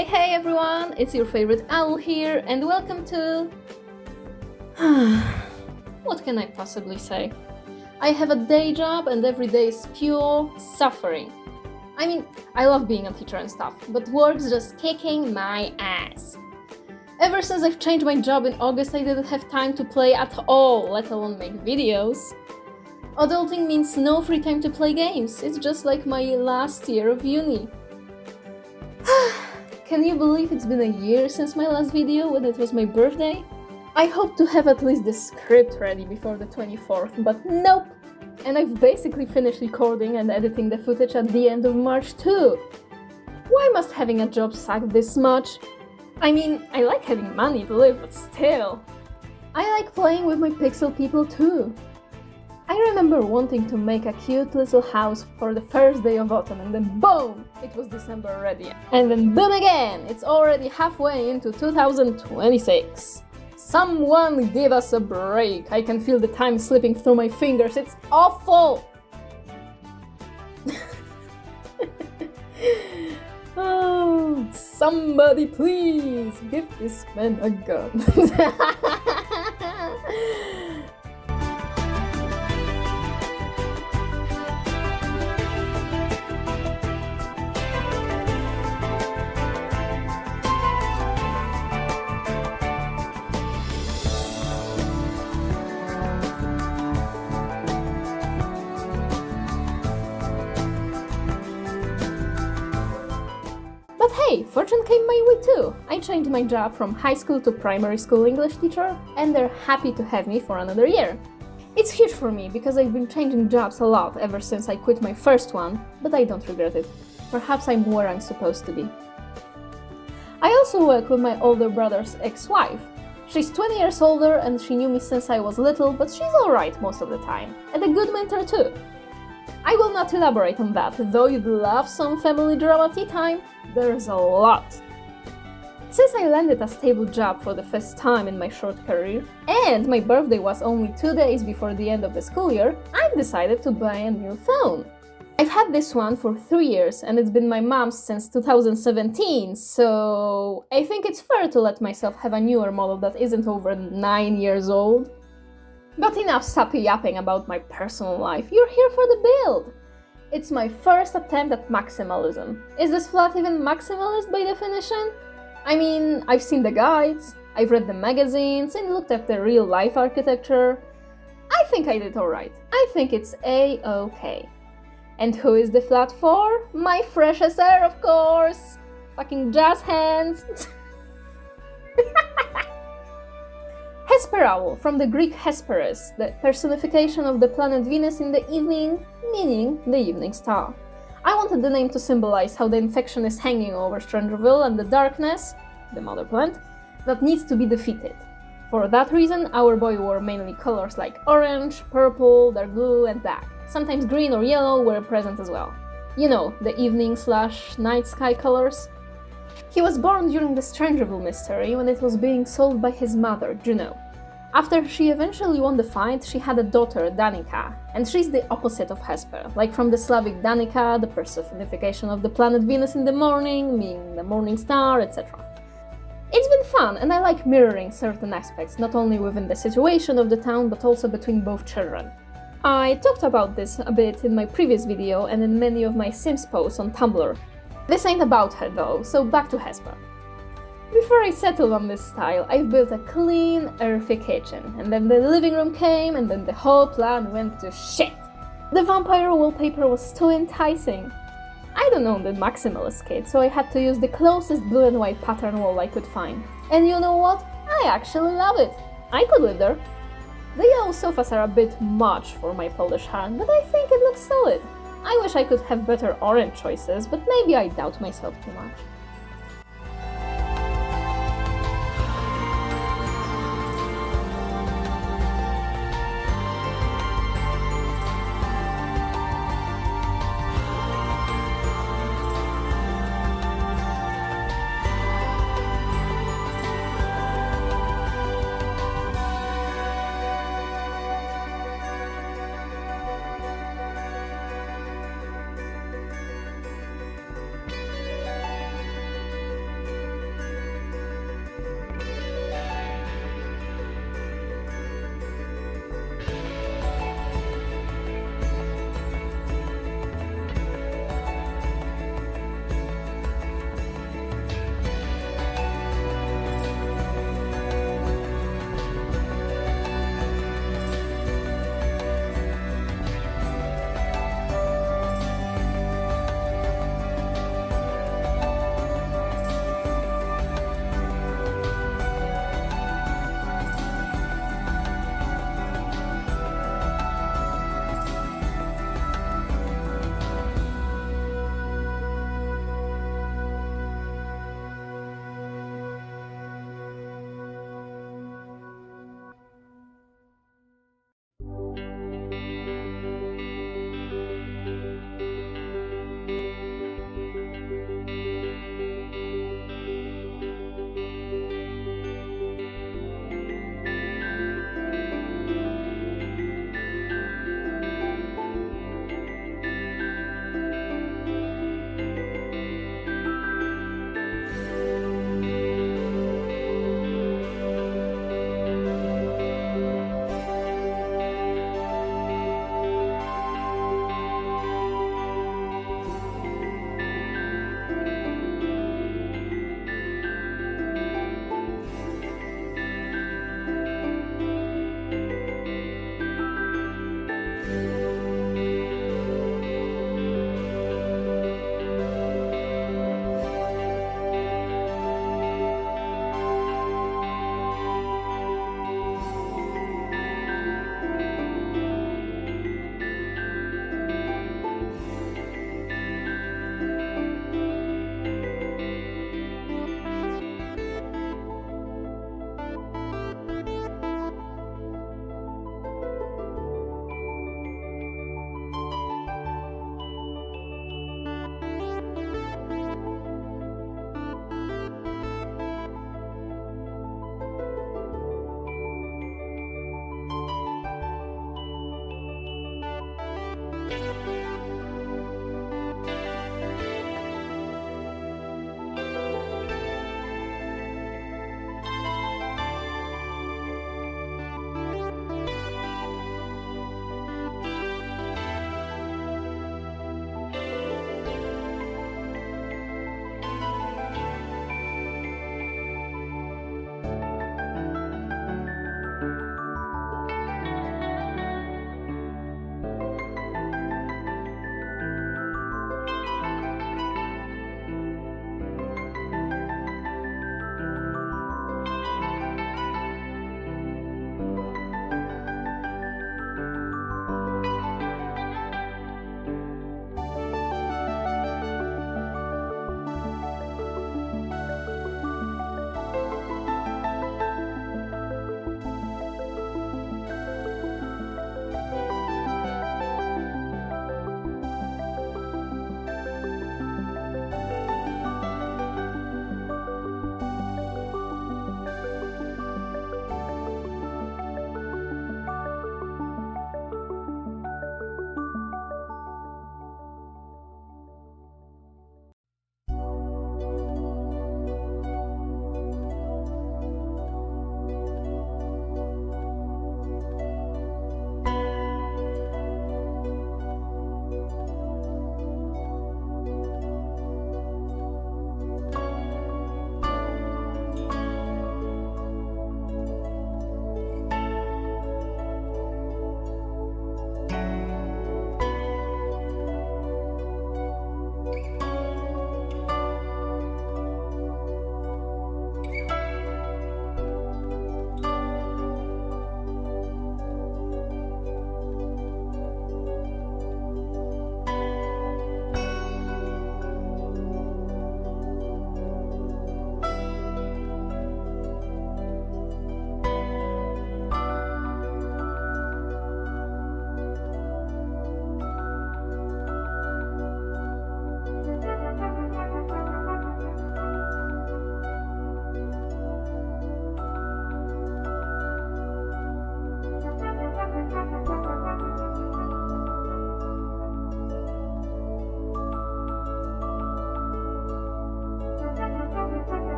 Hey everyone, it's your favorite owl here and welcome to... What can I possibly say? I have a day job and every day is pure suffering. I mean, I love being a teacher and stuff, but work's just kicking my ass. Ever since I've changed my job in August, I didn't have time to play at all, let alone make videos. Adulting means no free time to play games. It's just like my last year of uni. Can you believe it's been a year since my last video when it was my birthday? I hope to have at least the script ready before the 24th, but nope! And I've basically finished recording and editing the footage at the end of March too. Why must having a job suck this much? I mean, I like having money to live, but still. I like playing with my pixel people too. I remember wanting to make a cute little house for the first day of autumn and then boom! It was December already. And then boom again! It's already halfway into 2026. Someone give us a break! I can feel the time slipping through my fingers, it's awful! Oh, somebody please give this man a gun. But hey, fortune came my way too. I changed my job from high school to primary school English teacher, and they're happy to have me for another year. It's huge for me because I've been changing jobs a lot ever since I quit my first one, but I don't regret it. Perhaps I'm where I'm supposed to be. I also work with my older brother's ex-wife. She's 20 years older and she knew me since I was little, but she's alright most of the time, and a good mentor too. I will not elaborate on that, though you'd love some family drama tea time. There's a lot. Since I landed a stable job for the first time in my short career, and my birthday was only 2 days before the end of the school year, I've decided to buy a new phone. I've had this one for 3 years and it's been my mom's since 2017, so I think it's fair to let myself have a newer model that isn't over 9 years old. But enough sappy yapping about my personal life, you're here for the build! It's my first attempt at maximalism. Is this flat even maximalist by definition? I mean, I've seen the guides, I've read the magazines and looked at the real-life architecture. I think I did alright. I think it's A-okay. And who is the flat for? My fresh SR, of course! Fucking jazz hands! Hesper owl, from the Greek Hesperus, the personification of the planet Venus in the evening, meaning the evening star. I wanted the name to symbolize how the infection is hanging over Strangerville and the darkness, the mother plant, that needs to be defeated. For that reason, our boy wore mainly colors like orange, purple, dark blue and black. Sometimes green or yellow were present as well. You know, the evening/night sky colors. He was born during the Strangerville mystery when it was being sold by his mother, Juno. After she eventually won the fight, she had a daughter, Danica, and she's the opposite of Hesper, like from the Slavic Danica, the personification of the planet Venus in the morning, meaning the morning star, etc. It's been fun, and I like mirroring certain aspects, not only within the situation of the town, but also between both children. I talked about this a bit in my previous video and in many of my Sims posts on Tumblr. This ain't about her though, so back to Hesper. Before I settled on this style, I built a clean, earthy kitchen, and then the living room came, and then the whole plan went to shit. The vampire wallpaper was too enticing. I don't own the Maximalist kit, so I had to use the closest blue and white pattern wall I could find. And you know what? I actually love it. I could live there. The yellow sofas are a bit much for my Polish hand, but I think it looks solid. I wish I could have better orange choices, but maybe I doubt myself too much.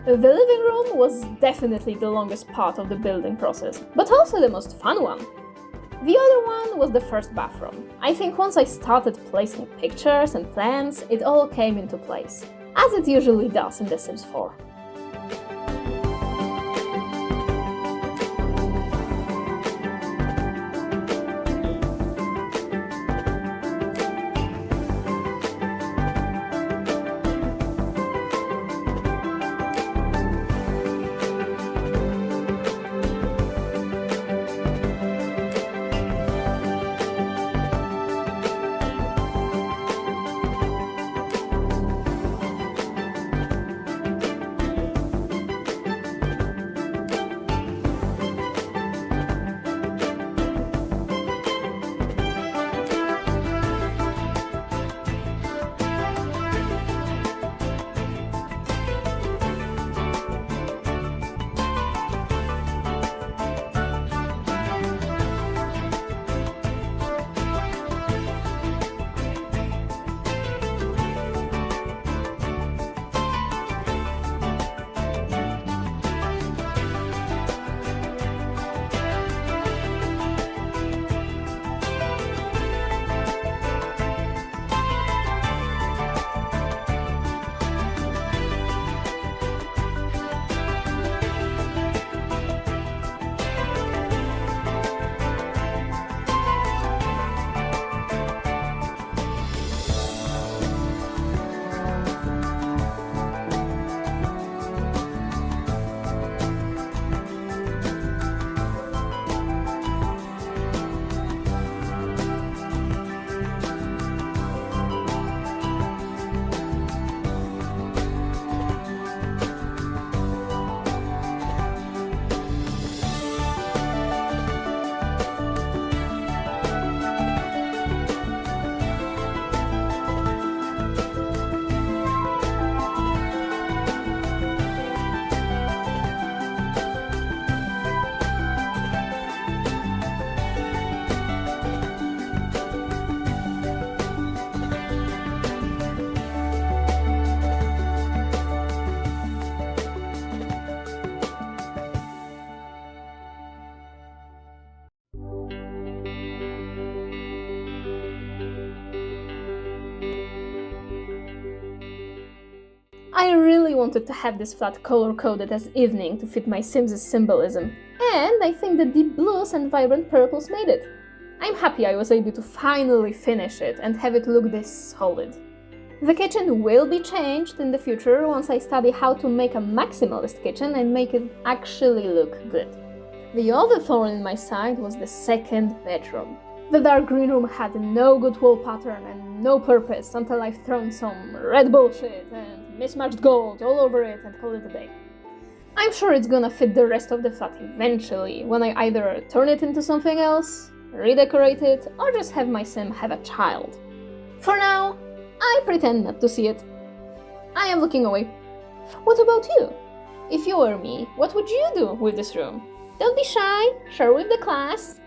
The living room was definitely the longest part of the building process, but also the most fun one. The other one was the first bathroom. I think once I started placing pictures and plans, it all came into place, as it usually does in The Sims 4. I really wanted to have this flat color-coded as evening to fit my Sims' symbolism, and I think the deep blues and vibrant purples made it. I'm happy I was able to finally finish it and have it look this solid. The kitchen will be changed in the future once I study how to make a maximalist kitchen and make it actually look good. The other thorn in my side was the second bedroom. The dark green room had no good wall pattern and no purpose until I've thrown some red bullshit and mismatched gold all over it and called it a day. I'm sure it's gonna fit the rest of the flat eventually, when I either turn it into something else, redecorate it, or just have my sim have a child. For now, I pretend not to see it. I am looking away. What about you? If you were me, what would you do with this room? Don't be shy, share with the class.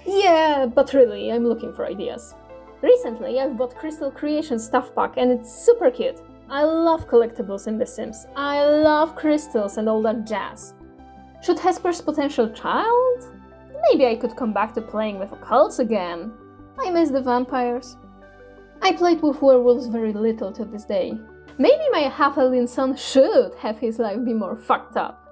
Yeah, but really, I'm looking for ideas. Recently, I've bought Crystal Creation stuff pack and it's super cute. I love collectibles in The Sims. I love crystals and all that jazz. Should Hesper's potential child? Maybe I could come back to playing with occults again. I miss the vampires. I played with werewolves very little to this day. Maybe my half-alien son should have his life be more fucked up.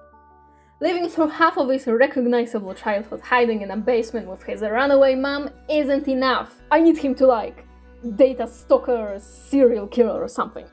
Living through half of his recognizable childhood hiding in a basement with his runaway mom isn't enough. I need him to date a stalker or serial killer or something.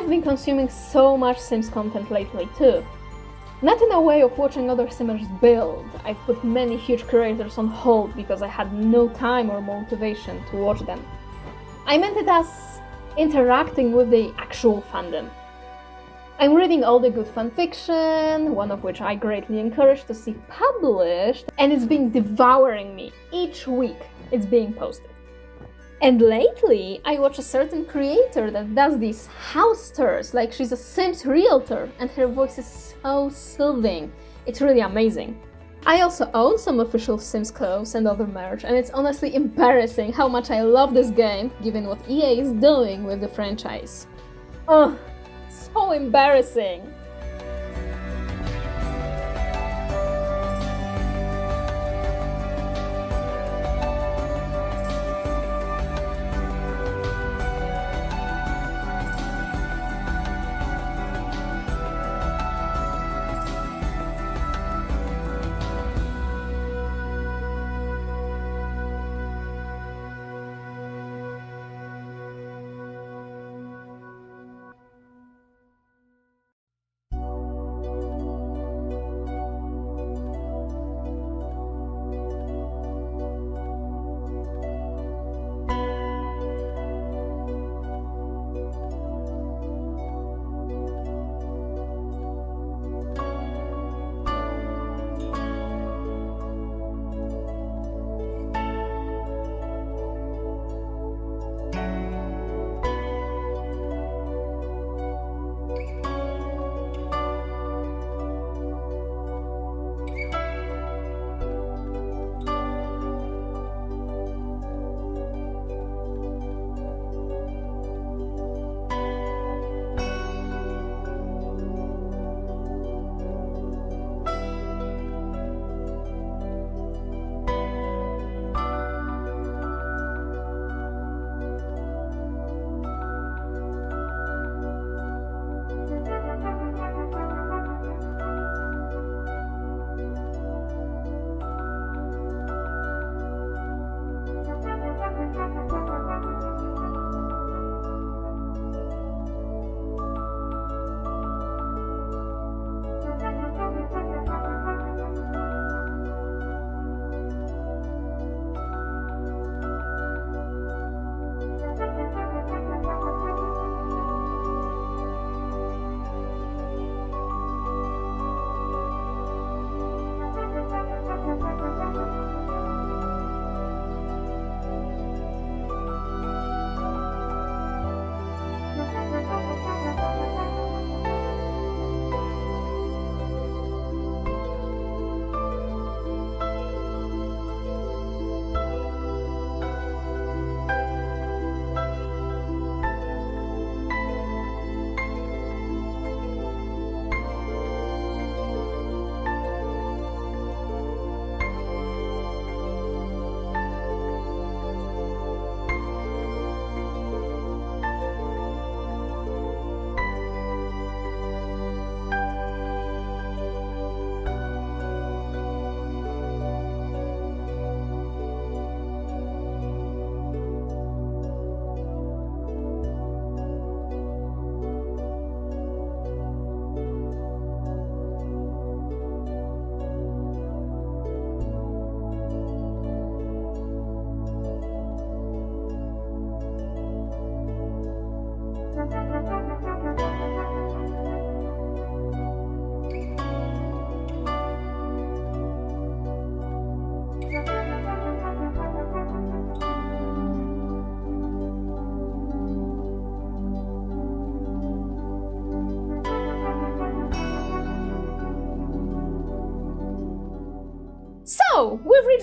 I've been consuming so much Sims content lately too. Not in a way of watching other Simmers build. I've put many huge creators on hold because I had no time or motivation to watch them. I meant it as interacting with the actual fandom. I'm reading all the good fanfiction, one of which I greatly encourage to see published, and it's been devouring me. Each week it's being posted. And lately, I watch a certain creator that does these house tours, like she's a Sims realtor, and her voice is so soothing. It's really amazing. I also own some official Sims clothes and other merch, and it's honestly embarrassing how much I love this game, given what EA is doing with the franchise. Ugh, so embarrassing!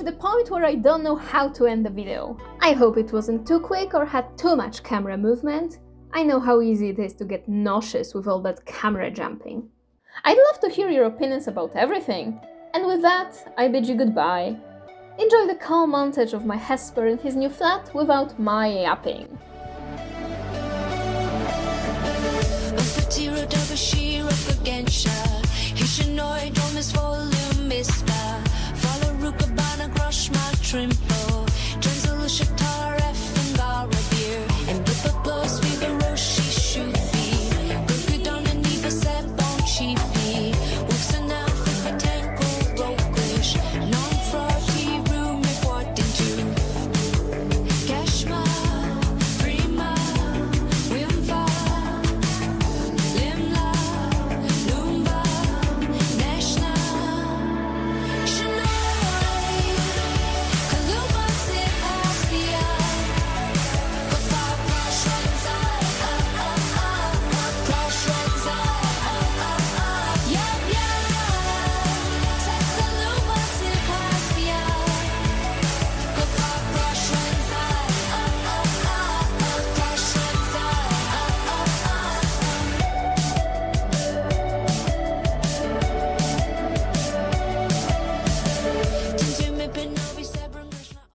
the point where I don't know how to end the video. I hope it wasn't too quick or had too much camera movement. I know how easy it is to get nauseous with all that camera jumping. I'd love to hear your opinions about everything. And with that, I bid you goodbye. Enjoy the calm montage of my Hesper in his new flat without my yapping. Trimpo,